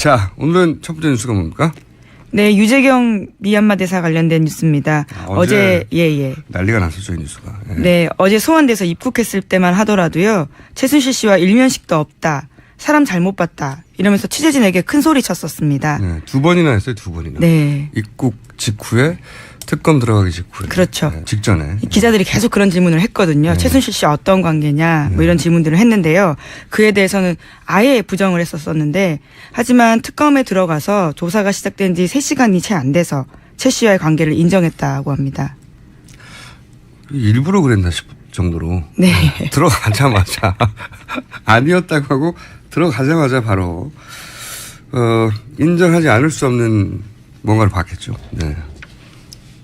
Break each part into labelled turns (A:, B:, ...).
A: 자, 오늘은 첫 번째 뉴스가 뭡니까?
B: 네, 유재경 미얀마 대사 관련된 뉴스입니다. 어제
A: 난리가 났었죠, 이 뉴스가. 예.
B: 네, 어제 소환돼서 입국했을 때만 하더라도요. 최순실 씨와 일면식도 없다. 사람 잘못 봤다. 이러면서 취재진에게 큰 소리 쳤었습니다.
A: 네, 2번이나 했어요, 2번이나.
B: 네.
A: 입국 직후에 특검 들어가기 직후에.
B: 그렇죠.
A: 네, 직전에.
B: 기자들이 계속 그런 질문을 했거든요.
A: 네.
B: 최순실 씨 어떤 관계냐 뭐 이런 질문들을 했는데요. 그에 대해서는 아예 부정을 했었었는데 하지만 특검에 들어가서 조사가 시작된 지 3시간이 채 안 돼서 최 씨와의 관계를 인정했다고 합니다.
A: 일부러 그랬나 싶을 정도로.
B: 네.
A: 들어가자마자 아니었다고 하고 들어가자마자 바로 인정하지 않을 수 없는 뭔가를 봤겠죠. 네.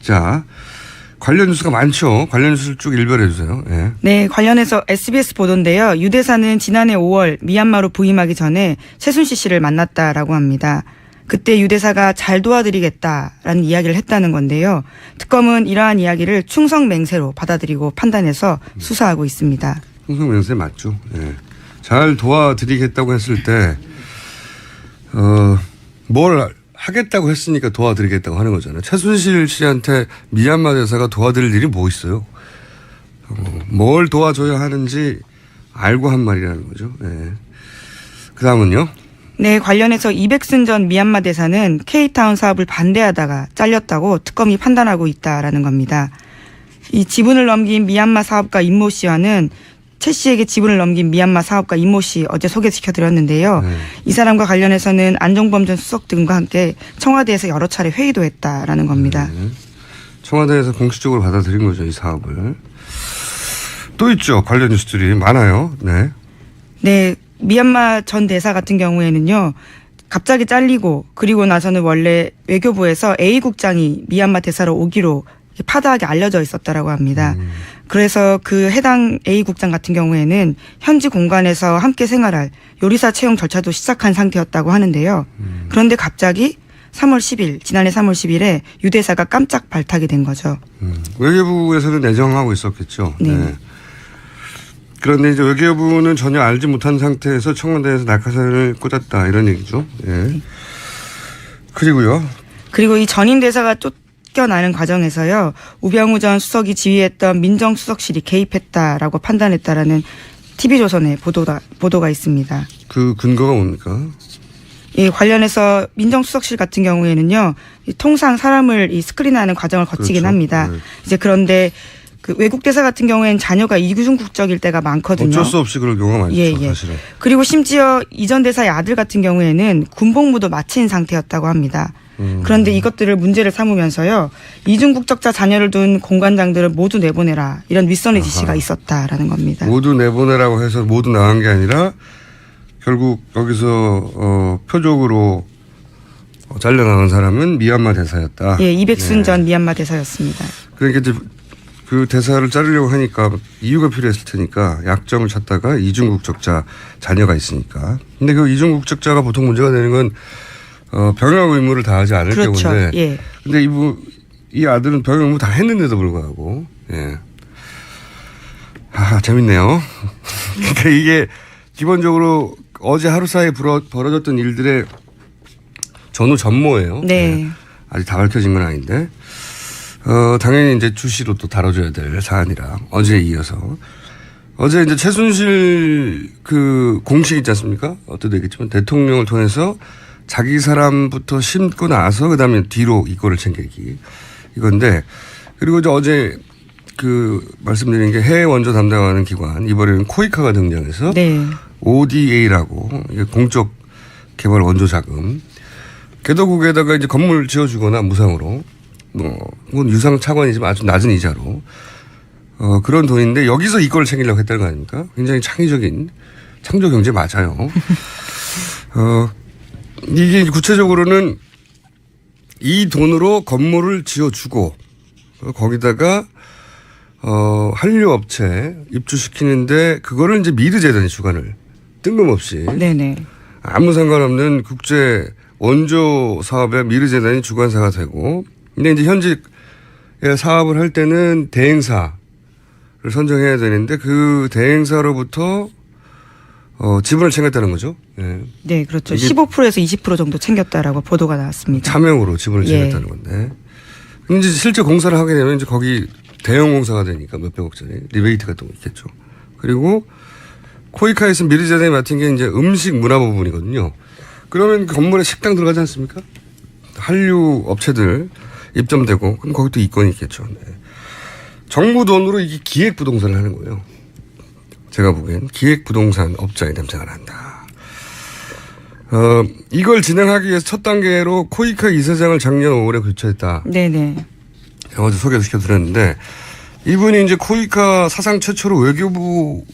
A: 자, 관련 뉴스가 많죠. 관련 뉴스를 쭉 일별해 주세요. 네.
B: 네, 관련해서 SBS 보도인데요. 유 대사는 지난해 5월 미얀마로 부임하기 전에 최순실 씨를 만났다라고 합니다. 그때 유 대사가 잘 도와드리겠다라는 이야기를 했다는 건데요. 특검은 이러한 이야기를 충성맹세로 받아들이고 판단해서 수사하고 있습니다.
A: 충성맹세 맞죠. 네. 잘 도와드리겠다고 했을 때 뭘 하겠다고 했으니까 도와드리겠다고 하는 거잖아요. 최순실 씨한테 미얀마 대사가 도와드릴 일이 뭐 있어요. 뭘 도와줘야 하는지 알고 한 말이라는 거죠. 네. 그 다음은요.
B: 네, 관련해서 이백슨 전 미얀마 대사는 K타운 사업을 반대하다가 잘렸다고 특검이 판단하고 있다라는 겁니다. 이 지분을 넘긴 미얀마 사업가 임모 씨와는 최 씨에게 지분을 넘긴 미얀마 사업가 임모 씨 어제 소개시켜드렸는데요.
A: 네.
B: 이 사람과 관련해서는 안종범 전 수석 등과 함께 청와대에서 여러 차례 회의도 했다라는 겁니다.
A: 네. 청와대에서 공식적으로 받아들인 거죠, 이 사업을. 또 있죠, 관련 뉴스들이 많아요. 네.
B: 네, 미얀마 전 대사 같은 경우에는요. 갑자기 잘리고 그리고 나서는 원래 외교부에서 A 국장이 미얀마 대사로 오기로 파다하게 알려져 있었다라고 합니다. 그래서 그 해당 A 국장 같은 경우에는 현지 공간에서 함께 생활할 요리사 채용 절차도 시작한 상태였다고 하는데요. 그런데 갑자기 3월 10일, 지난해 3월 10일에 유 대사가 깜짝 발탁이 된 거죠.
A: 외교부에서는 내정하고 있었겠죠.
B: 네.
A: 네. 그런데 이제 외교부는 전혀 알지 못한 상태에서 청와대에서 낙하산을 꽂았다 이런 얘기죠. 예. 그리고
B: 이 전임 대사가 쫓겨나는 과정에서요. 우병우 전 수석이 지휘했던 민정수석실이 개입했다라고 판단했다라는 TV조선의 보도가 있습니다.
A: 그 근거가 뭡니까?
B: 이 관련해서 민정수석실 같은 경우에는요. 통상 사람을 이 스크린하는 과정을 거치긴
A: 그렇죠.
B: 합니다.
A: 네.
B: 이제 그런데 그 외국 대사 같은 경우에는 자녀가 이중 국적일 때가 많거든요.
A: 어쩔 수 없이 그럴 경우가 많죠. 사실은.
B: 그리고 심지어 이전 대사의 아들 같은 경우에는 군복무도 마친 상태였다고 합니다. 그런데 이것들을 문제를 삼으면서요. 이중 국적자 자녀를 둔 공관장들을 모두 내보내라. 이런 윗선의 지시가 있었다라는 겁니다.
A: 모두 내보내라고 해서 모두 나간 게 아니라 결국 여기서 표적으로 잘려나간 사람은 미얀마 대사였다.
B: 예, 이백순 전 미얀마 대사였습니다.
A: 그러니까 이제 그 대사를 자르려고 하니까 이유가 필요했을 테니까 약점을 찾다가 이중국적자 자녀가 있으니까. 근데 그 이중국적자가 보통 문제가 되는 건 병역 의무를 다하지 않을
B: 그렇죠.
A: 경우인데.
B: 예. 근데
A: 이 아들은 병역 의무 다 했는데도 불구하고. 예. 아, 재밌네요. 그러니까 이게 기본적으로 어제 하루 사이에 벌어졌던 일들의 전모예요.
B: 네.
A: 예. 아직 다 밝혀진 건 아닌데. 당연히 이제 주시로 또 다뤄줘야 될 사안이라 어제에 이어서. 어제 이제 최순실 그 공식 있지 않습니까? 어떻게 되겠지만 대통령을 통해서 자기 사람부터 심고 나서 그 다음에 뒤로 이권을 챙기기. 이건데 그리고 이제 어제 그 말씀드린 게 해외 원조 담당하는 기관 이번에는 코이카가 등장해서
B: 네.
A: ODA라고 공적 개발 원조 자금 개도국에다가 이제 건물 지어주거나 무상으로 그건 유상 차관이지만 아주 낮은 이자로 그런 돈인데 여기서 이걸 챙기려고 했다는 거 아닙니까? 굉장히 창의적인 창조 경제 맞아요. 이게 구체적으로는 이 돈으로 건물을 지어주고 거기다가 한류 업체 입주시키는데 그거를 이제 미르 재단이 주관을 뜬금없이
B: 네네.
A: 아무 상관없는 국제 원조 사업에 미르 재단이 주관사가 되고 근데 이제 현직 사업을 할 때는 대행사를 선정해야 되는데 그 대행사로부터 지분을 챙겼다는 거죠. 예.
B: 네, 그렇죠.
A: 이게
B: 15%에서 20% 정도 챙겼다라고 보도가 나왔습니다.
A: 차명으로 지분을
B: 예.
A: 챙겼다는 건데. 이제 실제 공사를 하게 되면 이제 거기 대형 공사가 되니까 몇백억짜리 리베이트 같은 거 있겠죠. 그리고 코이카에서 미르재단이 맡은 게 이제 음식 문화 부분이거든요. 그러면 건물에 식당 들어가지 않습니까? 한류 업체들 입점되고 그럼 거기 또 이권이 있겠죠. 네. 정부 돈으로 이게 기획부동산을 하는 거예요. 제가 보기엔 기획부동산 업자의 냄새가 난다. 이걸 진행하기 위해서 첫 단계로 코이카 이사장을 작년 5월에 교체했다.
B: 네네.
A: 어제 소개시켜드렸는데 이분이 이제 코이카 사상 최초로 외교부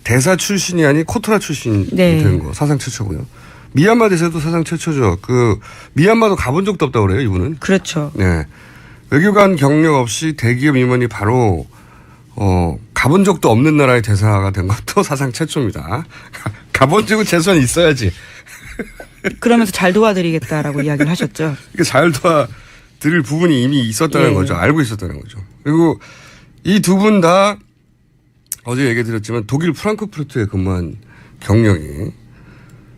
A: 대사 출신이 아닌 코토라 출신이
B: 네.
A: 된 거. 사상 최초고요. 미얀마 대사도 사상 최초죠. 미얀마도 가본 적도 없다고 그래요, 이분은.
B: 그렇죠.
A: 네. 외교관 경력 없이 대기업 임원이 바로, 가본 적도 없는 나라의 대사가 된 것도 사상 최초입니다. 가본 적은 최소한 있어야지.
B: 그러면서 잘 도와드리겠다라고 이야기를 하셨죠.
A: 이게 잘 도와드릴 부분이 이미 있었다는
B: 예.
A: 거죠. 알고 있었다는 거죠. 그리고 이 두 분 다 어제 얘기 드렸지만 독일 프랑크푸르트에 근무한 경력이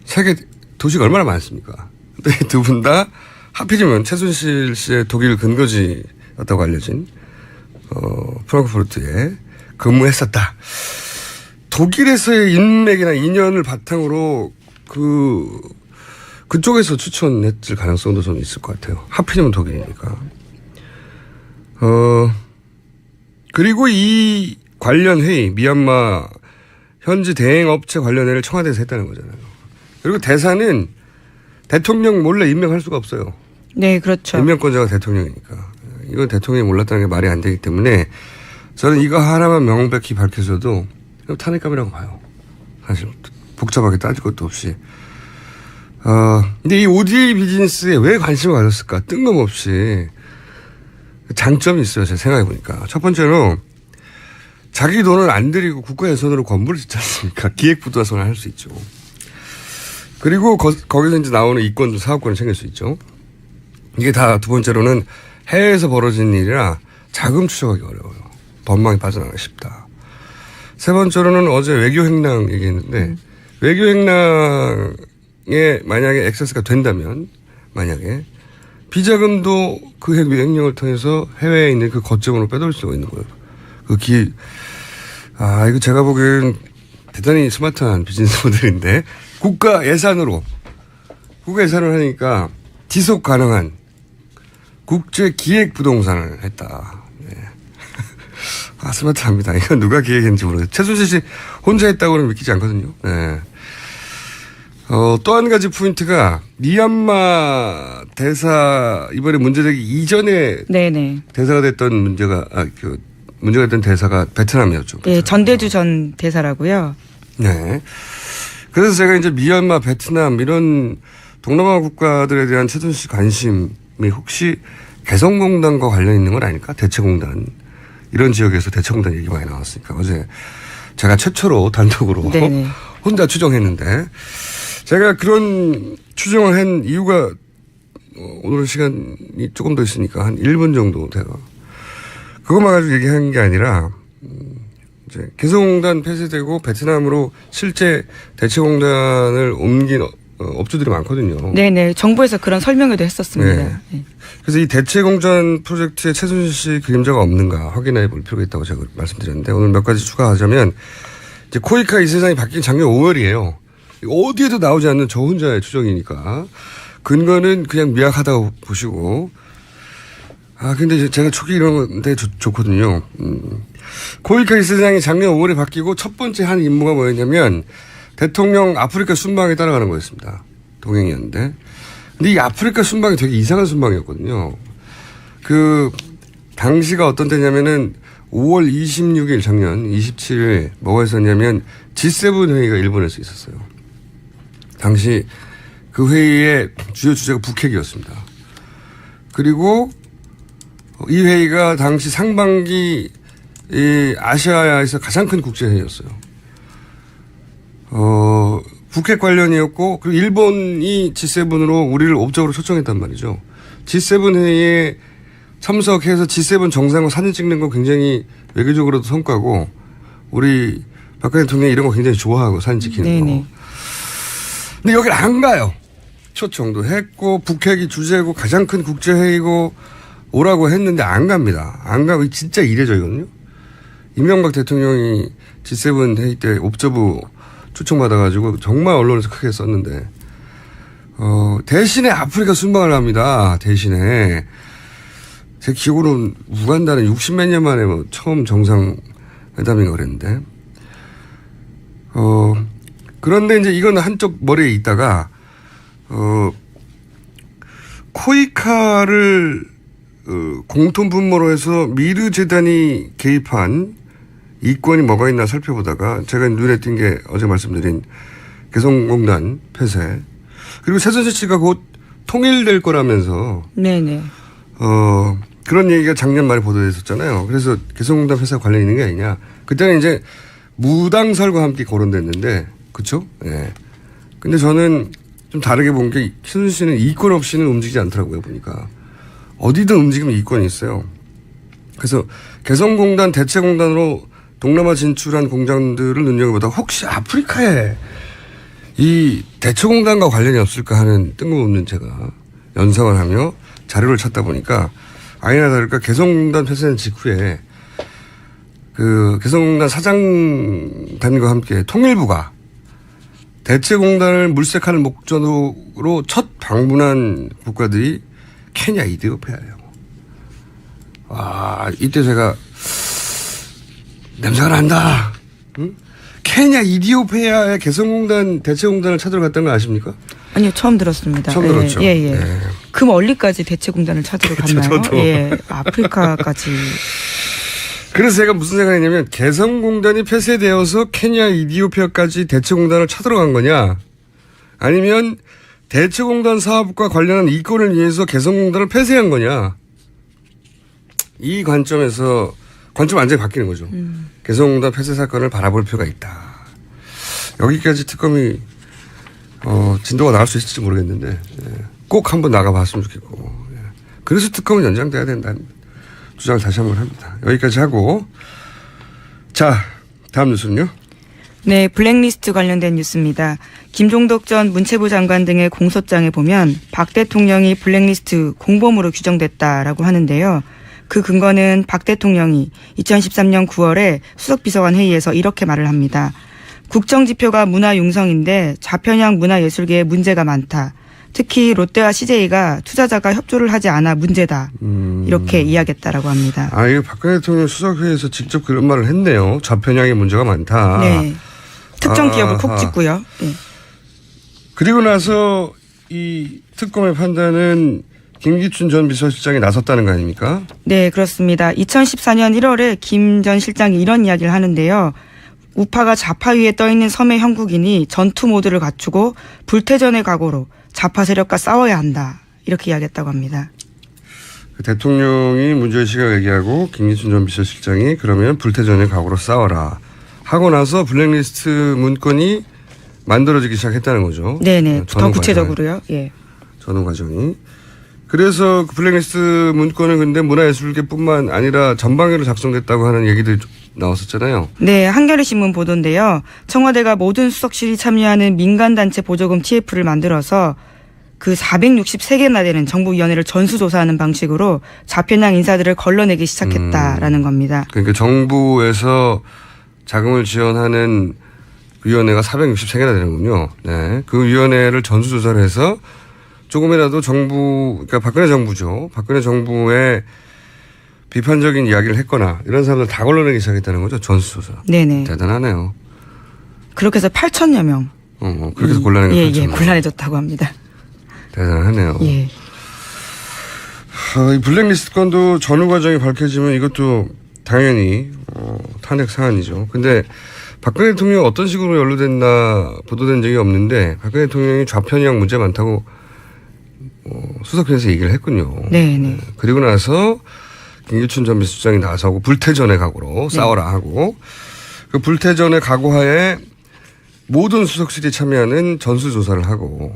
A: 세계 도시가 얼마나 많습니까? 근데 이 두 분 다 하필이면 최순실 씨의 독일 근거지였다고 알려진 프랑크푸르트에 근무했었다. 독일에서의 인맥이나 인연을 바탕으로 그쪽에서 추천했을 가능성도 저는 있을 것 같아요. 하필이면 독일이니까. 그리고 이 관련 회의, 미얀마 현지 대행업체 관련 회의를 청와대에서 했다는 거잖아요. 그리고 대사는 대통령 몰래 임명할 수가 없어요.
B: 네, 그렇죠.
A: 임명권자가 대통령이니까. 이건 대통령이 몰랐다는 게 말이 안 되기 때문에 저는 이거 하나만 명백히 밝혀져도 탄핵감이라고 봐요. 사실 복잡하게 따질 것도 없이. 근데 이 ODA 비즈니스에 왜 관심을 가졌을까? 뜬금없이 장점이 있어요. 제가 생각해 보니까. 첫 번째로 자기 돈을 안 들이고 국가 예산으로 건물을 짓지 않습니까? 기획부동산을 할 수 있죠. 그리고 거기서 이제 나오는 이권도 사업권을 챙길 수 있죠. 이게 다 두 번째로는 해외에서 벌어진 일이라 자금 추적하기 어려워요. 법망이 빠져나가기 쉽다. 세 번째로는 어제 외교행랑 얘기했는데 외교행랑에 만약에 액세스가 된다면 만약에 비자금도 그 행령을 통해서 해외에 있는 그 거점으로 빼돌릴 수가 있는 거예요. 이거 제가 보기엔 대단히 스마트한 비즈니스 모델인데 국가 예산을 하니까 지속 가능한 국제 기획 부동산을 했다. 네. 스마트합니다. 이건 누가 기획했는지 모르겠어요. 최순실 씨 혼자 했다고는 믿기지 않거든요. 네. 또 한 가지 포인트가 미얀마 대사 이번에 문제되기 이전에
B: 네네.
A: 대사가 됐던 문제가 됐던 대사가 베트남이었죠.
B: 예, 전대주 전 대사라고요.
A: 네. 그래서 제가 이제 미얀마, 베트남 이런 동남아 국가들에 대한 최순실 관심이 혹시 개성공단과 관련 있는 건 아닐까? 대체공단. 이런 지역에서 대체공단 얘기 많이 나왔으니까 어제 제가 최초로 단독으로
B: 네네.
A: 혼자 추정했는데 제가 그런 추정을 한 이유가 오늘 시간이 조금 더 있으니까 한 1분 정도 제가 그것만 가지고 얘기한 게 아니라 이제 개성공단 폐쇄되고 베트남으로 실제 대체공단을 옮긴 업주들이 많거든요.
B: 네네. 정부에서 그런 설명회도 했었습니다.
A: 네.
B: 네.
A: 그래서 이 대체공단 프로젝트에 최순실 씨 그림자가 없는가 확인해 볼 필요가 있다고 제가 말씀드렸는데 오늘 몇 가지 추가하자면 이제 코이카 이사장이 바뀐 작년 5월이에요. 어디에도 나오지 않는 저 혼자의 추정이니까 근거는 그냥 미약하다고 보시고 근데 제가 초기 이런 건데 좋거든요. 코이카 이사장이 작년 5월에 바뀌고 첫 번째 한 임무가 뭐였냐면 대통령 아프리카 순방에 따라가는 거였습니다. 동행이었는데. 근데 이 아프리카 순방이 되게 이상한 순방이었거든요. 당시가 어떤 때냐면은 5월 26일 작년 27일 뭐가 있었냐면 G7 회의가 일본에서 있었어요. 당시 그 회의의 주요 주제가 북핵이었습니다. 그리고 이 회의가 당시 상반기 아시아에서 가장 큰 국제회의였어요. 북핵 관련이었고, 그리고 일본이 G7으로 우리를 업적으로 초청했단 말이죠. G7 회의에 참석해서 G7 정상과 사진 찍는 거 굉장히 외교적으로도 성과고, 우리 박근혜 대통령이 이런 거 굉장히 좋아하고 사진 찍히는
B: 네네.
A: 거. 근데 여길 안 가요. 초청도 했고 북핵이 주제고 가장 큰 국제회의고 오라고 했는데 안 갑니다. 안 가고 진짜 이례적이거든요. 이명박 대통령이 G7 회의 때 옵저브 초청받아가지고 정말 언론에서 크게 썼는데 대신에 아프리카 순방을 합니다. 대신에 제 기억으로는 우간다는 60몇 년 만에 뭐 처음 정상회담인가 그랬는데 그런데 이제 이건 한쪽 머리에 있다가 코이카를 공통 분모로 해서 미르 재단이 개입한 이권이 뭐가 있나 살펴보다가 제가 눈에 띈 게 어제 말씀드린 개성공단 폐쇄 그리고 최순실 씨가 곧 통일될 거라면서
B: 네네.
A: 그런 얘기가 작년 말에 보도됐었잖아요. 그래서 개성공단 폐쇄와 관련이 있는 게 아니냐. 그때는 이제 무당설과 함께 거론됐는데 그렇죠? 예. 근데 저는 좀 다르게 본 게 최순실 씨는 이권 없이는 움직이지 않더라고요. 보니까 어디든 움직이면 이권이 있어요. 그래서 개성공단 대체공단으로 동남아 진출한 공장들을 눈여겨보다가 혹시 아프리카에 이 대체공단과 관련이 없을까 하는 뜬금없는 제가 연상을 하며 자료를 찾다 보니까 아니나 다를까 개성공단 폐쇄 직후에 그 개성공단 사장단과 함께 통일부가 대체공단을 물색하는 목적으로 첫 방문한 국가들이 케냐, 이디오피아예요. 와, 이때 제가 냄새가 난다. 응? 케냐, 이디오피아의 개성공단, 대체공단을 찾으러 갔다는 거 아십니까?
B: 아니요, 처음 들었습니다.
A: 처음 들었죠.
B: 예, 예.
A: 네.
B: 그 멀리까지 대체공단을 찾으러 갔나요?
A: 저도.
B: 예, 아프리카까지.
A: 그래서 제가 무슨 생각했냐면 개성공단이 폐쇄되어서 케냐, 이디오피아까지 대체공단을 찾으러 간 거냐 아니면 대체공단 사업과 관련한 이권을 위해서 개성공단을 폐쇄한 거냐 이 관점에서 관점 완전히 바뀌는 거죠. 개성공단 폐쇄 사건을 바라볼 필요가 있다. 여기까지 특검이 진도가 나갈 수 있을지 모르겠는데 꼭 한번 나가봤으면 좋겠고 그래서 특검은 연장돼야 된다는 주장을 다시 한번 합니다. 여기까지 하고 자 다음 뉴스는요.
B: 네, 블랙리스트 관련된 뉴스입니다. 김종덕 전 문체부 장관 등의 공소장에 보면 박 대통령이 블랙리스트 공범으로 규정됐다라고 하는데요. 그 근거는 박 대통령이 2013년 9월에 수석비서관 회의에서 이렇게 말을 합니다. 국정지표가 문화융성인데 좌편향 문화예술계에 문제가 많다. 특히 롯데와 CJ가 투자자가 협조를 하지 않아 문제다. 이렇게 이야기했다라고 합니다.
A: 아, 이거 박근혜 대통령 수석회의에서 직접 그런 말을 했네요. 좌편향의 문제가 많다.
B: 네. 특정 기업을 콕 찍고요. 네.
A: 그리고 나서 이 특검의 판단은 김기춘 전 비서실장이 나섰다는 거 아닙니까?
B: 네, 그렇습니다. 2014년 1월에 김 전 실장이 이런 이야기를 하는데요. 우파가 좌파 위에 떠있는 섬의 형국이니 전투 모드를 갖추고 불태전의 각오로 좌파 세력과 싸워야 한다. 이렇게 이야기했다고 합니다.
A: 대통령이 문제의식을 얘기하고 김기춘 전 비서실장이 그러면 불태전의 각오로 싸워라 하고 나서 블랙리스트 문건이 만들어지기 시작했다는 거죠.
B: 네네. 더 구체적으로요. 예.
A: 전후 과정이. 그래서 그 블랙리스트 문건은 근데 문화예술계뿐만 아니라 전방위로 작성됐다고 하는 얘기들이 나왔었잖아요.
B: 네. 한겨레 신문 보도인데요. 청와대가 모든 수석실이 참여하는 민간단체 보조금 TF를 만들어서 그 463개나 되는 정부위원회를 전수조사하는 방식으로 좌편향 인사들을 걸러내기 시작했다라는 겁니다.
A: 그러니까 정부에서 자금을 지원하는 위원회가 463개나 되는군요. 네. 그 위원회를 전수조사를 해서 조금이라도 정부, 그러니까 박근혜 정부죠. 박근혜 정부의 비판적인 이야기를 했거나 이런 사람들 다 걸러내기 시작했다는 거죠. 전수조사.
B: 네네.
A: 대단하네요.
B: 그렇게 해서 8천여 명.
A: 그렇게 해서 곤란한 게
B: 예, 곤란해졌다고 합니다.
A: 대단하네요.
B: 예.
A: 이 블랙리스트 건도 전후 과정이 밝혀지면 이것도 당연히 탄핵 사안이죠. 근데 박근혜 대통령이 어떤 식으로 연루됐나 보도된 적이 없는데 박근혜 대통령이 좌편향 문제 많다고 수석회에서 얘기를 했군요.
B: 네네.
A: 그리고 나서 김기춘 전 비서실장이 나서고 불태전의 각오로 싸워라 하고 그 불태전의 각오하에 모든 수석실이 참여하는 전수조사를 하고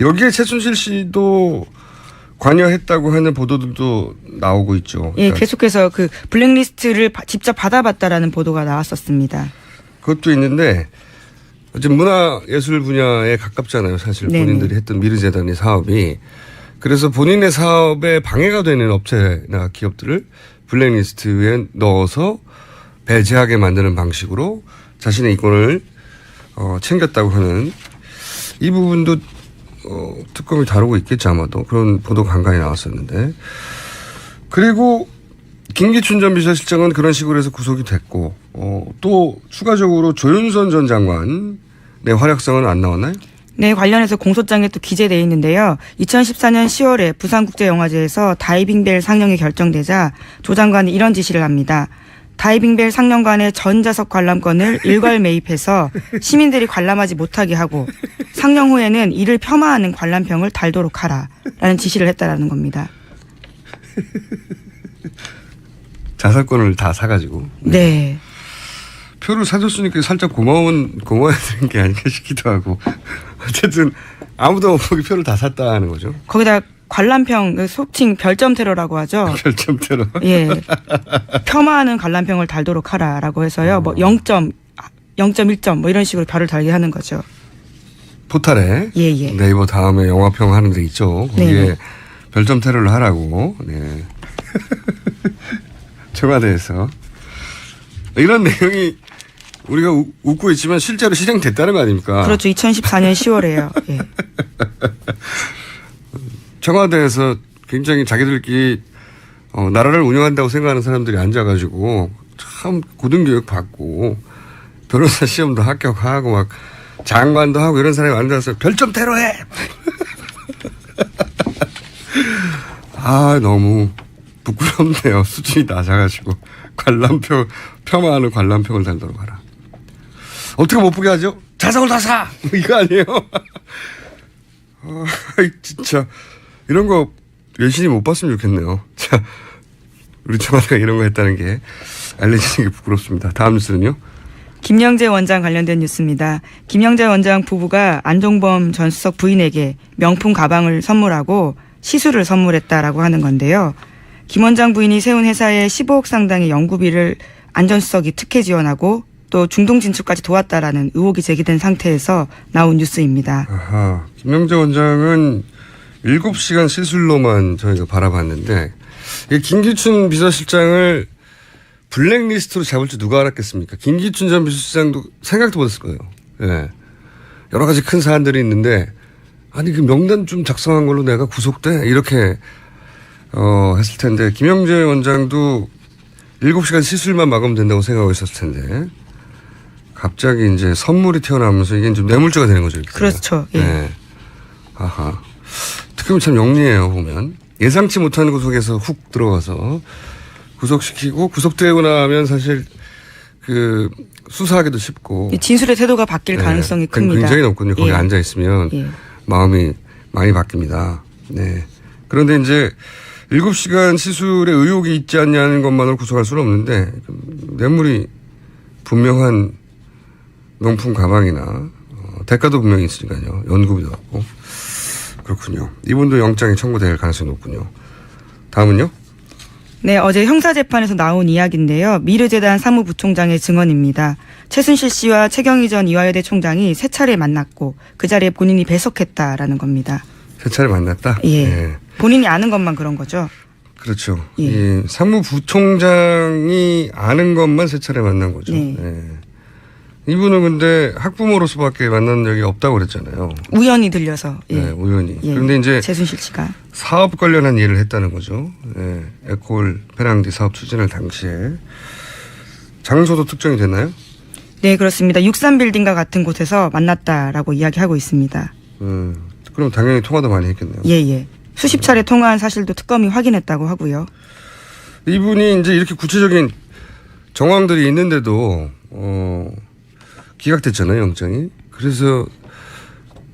A: 여기에 최순실 씨도 관여했다고 하는 보도들도 나오고 있죠.
B: 예,
A: 그러니까
B: 계속해서 그 블랙리스트를 직접 받아봤다라는 보도가 나왔었습니다.
A: 그것도 있는데 어쨌든 문화예술 분야에 가깝잖아요. 사실
B: 네네.
A: 본인들이 했던 미르재단의 사업이. 그래서 본인의 사업에 방해가 되는 업체나 기업들을 블랙리스트에 넣어서 배제하게 만드는 방식으로 자신의 이권을 챙겼다고 하는 이 부분도 특검이 다루고 있겠지 아마도. 그런 보도가 간간히 나왔었는데. 그리고 김기춘 전 비서실장은 그런 식으로 해서 구속이 됐고 또 추가적으로 조윤선 전 장관의 활약성은 안 나왔나요?
B: 네, 관련해서 공소장에 또 기재되어 있는데요. 2014년 10월에 부산국제영화제에서 다이빙벨 상영이 결정되자 조 장관이 이런 지시를 합니다. 다이빙벨 상영관의 전좌석 관람권을 일괄 매입해서 시민들이 관람하지 못하게 하고 상영 후에는 이를 폄하하는 관람평을 달도록 하라라는 지시를 했다라는 겁니다.
A: 자사권을 다 사가지고.
B: 네.
A: 표를 사줬으니까 살짝 고마워야 되는 게 아닌가 싶기도 하고. 어쨌든 아무도 못 보게 표를 다 샀다 하는 거죠.
B: 거기다 관람평, 속칭 별점 테러라고 하죠.
A: 별점 테러.
B: 예. 폄하하는 관람평을 달도록 하라라고 해서요. 뭐 0점, 0.1점 뭐 이런 식으로 별을 달게 하는 거죠.
A: 포탈에.
B: 예.
A: 네이버 다음에 영화평 하는 데 있죠. 거기에
B: 네.
A: 별점 테러를 하라고. 네. 청와대에서. 이런 내용이 우리가 웃고 있지만 실제로 실행됐다는 거 아닙니까?
B: 그렇죠. 2014년 10월에요. 예.
A: 청와대에서 굉장히 자기들끼리 나라를 운영한다고 생각하는 사람들이 앉아가지고 참 고등교육 받고 변호사 시험도 합격하고 막 장관도 하고 이런 사람이 앉아서 별점 테러해. 아 너무 부끄럽네요. 수준이 낮아가지고 관람표 폄하하는 관람표를 달도록 하라. 어떻게 못 보게 하죠? 자석을 다 사. 이거 아니에요? 진짜 이런 거 열심히 못 봤으면 좋겠네요. 자, 우리 청와대가 이런 거 했다는 게 알려지는 게 부끄럽습니다. 다음 뉴스는요?
B: 김영재 원장 관련된 뉴스입니다. 김영재 원장 부부가 안종범 전 수석 부인에게 명품 가방을 선물하고 시술을 선물했다라고 하는 건데요. 김 원장 부인이 세운 회사에 15억 상당의 연구비를 안 전 수석이 특혜 지원하고 또 중동 진출까지 도왔다라는 의혹이 제기된 상태에서 나온 뉴스입니다.
A: 아하, 김영재 원장은 7시간 시술로만 저희가 바라봤는데 김기춘 비서실장을 블랙리스트로 잡을 줄 누가 알았겠습니까? 김기춘 전 비서실장도 생각도 못했을 거예요. 예. 여러 가지 큰 사안들이 있는데 아니 그 명단 좀 작성한 걸로 내가 구속돼 이렇게 했을 텐데 김영재 원장도 7시간 시술만 막으면 된다고 생각하고 있었을 텐데 갑자기 이제 선물이 튀어나오면서 이게 좀 뇌물죄가 되는 거죠. 이렇게.
B: 그렇죠. 예.
A: 네. 아하. 특검이 참 영리해요, 보면. 예상치 못한 구속에서 훅 들어가서 구속시키고 구속되고 나면 사실 그 수사하기도 쉽고.
B: 진술의 태도가 바뀔 가능성이 큽니다.
A: 굉장히 높군요. 거기
B: 예.
A: 앉아 있으면
B: 예.
A: 마음이 많이 바뀝니다. 네. 그런데 이제 7시간 시술에 의혹이 있지 않냐는 것만으로 구속할 수는 없는데 뇌물이 분명한 명품 가방이나 대가도 분명히 있으니까요. 연구비도 없고. 그렇군요. 이분도 영장이 청구될 가능성이 높군요. 다음은요?
B: 네, 어제 형사재판에서 나온 이야기인데요. 미르재단 사무부총장의 증언입니다. 최순실 씨와 최경희 전 이화여대 총장이 세 차례 만났고 그 자리에 본인이 배석했다라는 겁니다.
A: 세 차례 만났다?
B: 예.
A: 네.
B: 본인이 아는 것만 그런 거죠.
A: 그렇죠.
B: 예.
A: 이 사무부총장이 아는 것만 세 차례 만난 거죠.
B: 네.
A: 네. 이분은 근데 학부모로서밖에 만난 적이 없다고 그랬잖아요.
B: 우연히 들려서. 예.
A: 네, 우연히.
B: 예.
A: 그런데 이제
B: 최순실 씨가.
A: 사업 관련한 일을 했다는 거죠. 네. 에콜 페낭디 사업 추진할 당시에. 장소도 특정이 됐나요?
B: 네, 그렇습니다. 63빌딩과 같은 곳에서 만났다라고 이야기하고 있습니다.
A: 그럼 당연히 통화도 많이 했겠네요.
B: 예. 수십 차례 통화한 사실도 특검이 확인했다고 하고요.
A: 이분이 이제 이렇게 구체적인 정황들이 있는데도 기각됐잖아요, 영장이. 그래서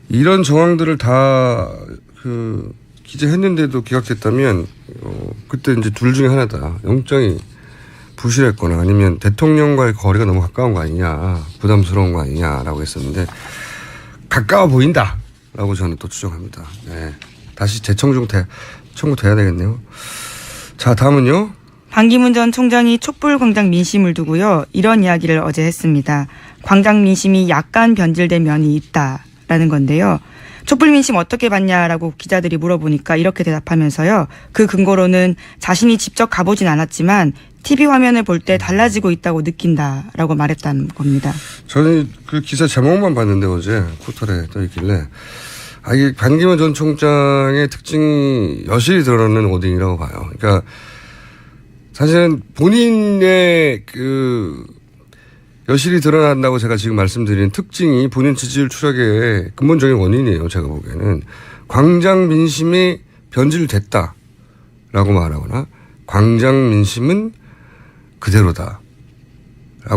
A: 이런 정황들을 다 기재했는데도 기각됐다면 그때 이제 둘 중에 하나다. 영장이 부실했거나 아니면 대통령과의 거리가 너무 가까운 거 아니냐, 부담스러운 거 아니냐라고 했었는데 가까워 보인다라고 저는 또 추정합니다. 네. 다시 청구돼야 되겠네요. 자, 다음은요.
B: 반기문 전 총장이 촛불광장 민심을 두고요. 이런 이야기를 어제 했습니다. 광장 민심이 약간 변질된 면이 있다라는 건데요. 촛불 민심 어떻게 봤냐라고 기자들이 물어보니까 이렇게 대답하면서요. 그 근거로는 자신이 직접 가보진 않았지만 TV 화면을 볼 때 달라지고 있다고 느낀다라고 말했다는 겁니다.
A: 저는 그 기사 제목만 봤는데 어제 포털에 떠 있길래 이게 반기문 전 총장의 특징이 여실히 드러나는 워딩이라고 봐요. 그러니까 사실은 본인의 그 여실히 드러난다고 제가 지금 말씀드린 특징이 본인 지지율 추락의 근본적인 원인이에요. 제가 보기에는 광장 민심이 변질됐다라고 말하거나 광장 민심은 그대로다라고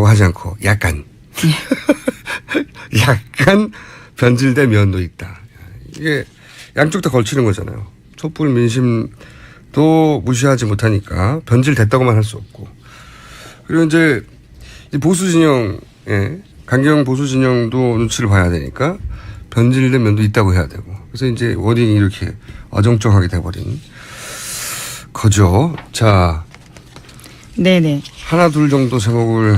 A: 하지 않고 약간 변질된 면도 있다. 이게 양쪽 다 걸치는 거잖아요. 촛불 민심도 무시하지 못하니까 변질됐다고만 할 수 없고. 그리고 이제 보수 진영, 강경 보수 진영도 눈치를 봐야 되니까 변질된 면도 있다고 해야 되고. 그래서 이제 워딩이 이렇게 어정쩡하게 돼버린 거죠. 자.
B: 네네.
A: 하나 둘 정도 제목을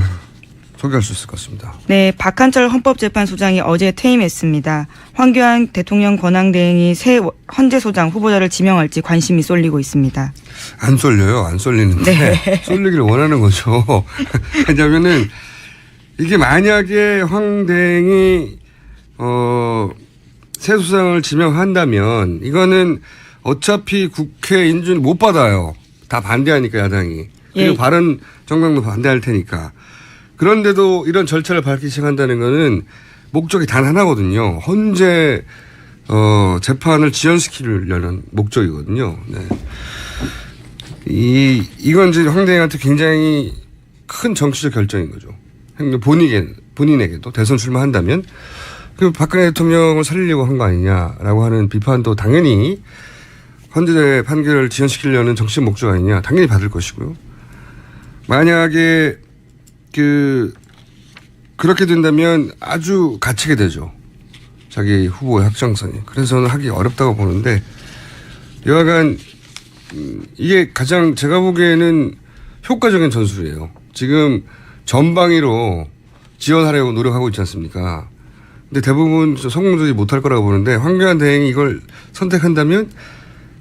A: 소개할 수 있을 것 같습니다.
B: 네, 박한철 헌법재판소장이 어제 퇴임했습니다. 황교안 대통령 권한대행이 새 헌재소장 후보자를 지명할지 관심이 쏠리고 있습니다.
A: 안 쏠려요. 안 쏠리는데
B: 네.
A: 쏠리기를 원하는 거죠. 왜냐하면은 이게 만약에 황 대행이 새 소장을 지명한다면 이거는 어차피 국회 인준을 못 받아요. 다 반대하니까 야당이. 그리고 바른 정당도 반대할 테니까. 그런데도 이런 절차를 밟기 시작한다는 거는 목적이 단 하나거든요. 헌재 재판을 지연시키려는 목적이거든요. 네. 이건 이제 황 대행한테 굉장히 큰 정치적 결정인 거죠. 본인에게도 대선 출마한다면 그 박근혜 대통령을 살리려고 한 거 아니냐라고 하는 비판도 당연히 헌재 판결을 지연시키려는 정치적 목적 아니냐 당연히 받을 것이고요. 만약에 그렇게 된다면 아주 갇히게 되죠. 자기 후보의 확정성이. 그래서는 하기 어렵다고 보는데 여하간 이게 가장 제가 보기에는 효과적인 전술이에요. 지금 전방위로 지원하려고 노력하고 있지 않습니까? 근데 대부분 성공적이지 못할 거라고 보는데 황교안 대행이 이걸 선택한다면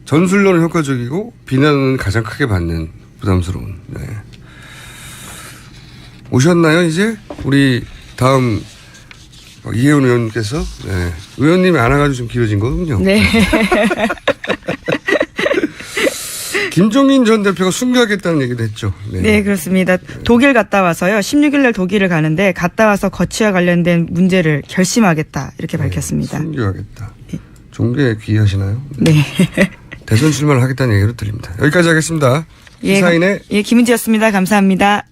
A: 전술로는 효과적이고 비난은 가장 크게 받는 부담스러운. 네. 오셨나요 이제? 우리 다음 이혜원 의원님께서. 네. 의원님이 안 와가지고 좀 길어진 거군요.
B: 네.
A: 김종인 전 대표가 순교하겠다는 얘기도 했죠. 네,
B: 네, 그렇습니다. 독일 갔다 와서요. 16일 날 독일을 가는데 갔다 와서 거취와 관련된 문제를 결심하겠다 이렇게 밝혔습니다.
A: 순교하겠다. 종교에 귀의하시나요?
B: 네.
A: 대선 출마를 하겠다는 얘기로 들립니다. 여기까지 하겠습니다. 시사인의
B: 김은지였습니다. 감사합니다.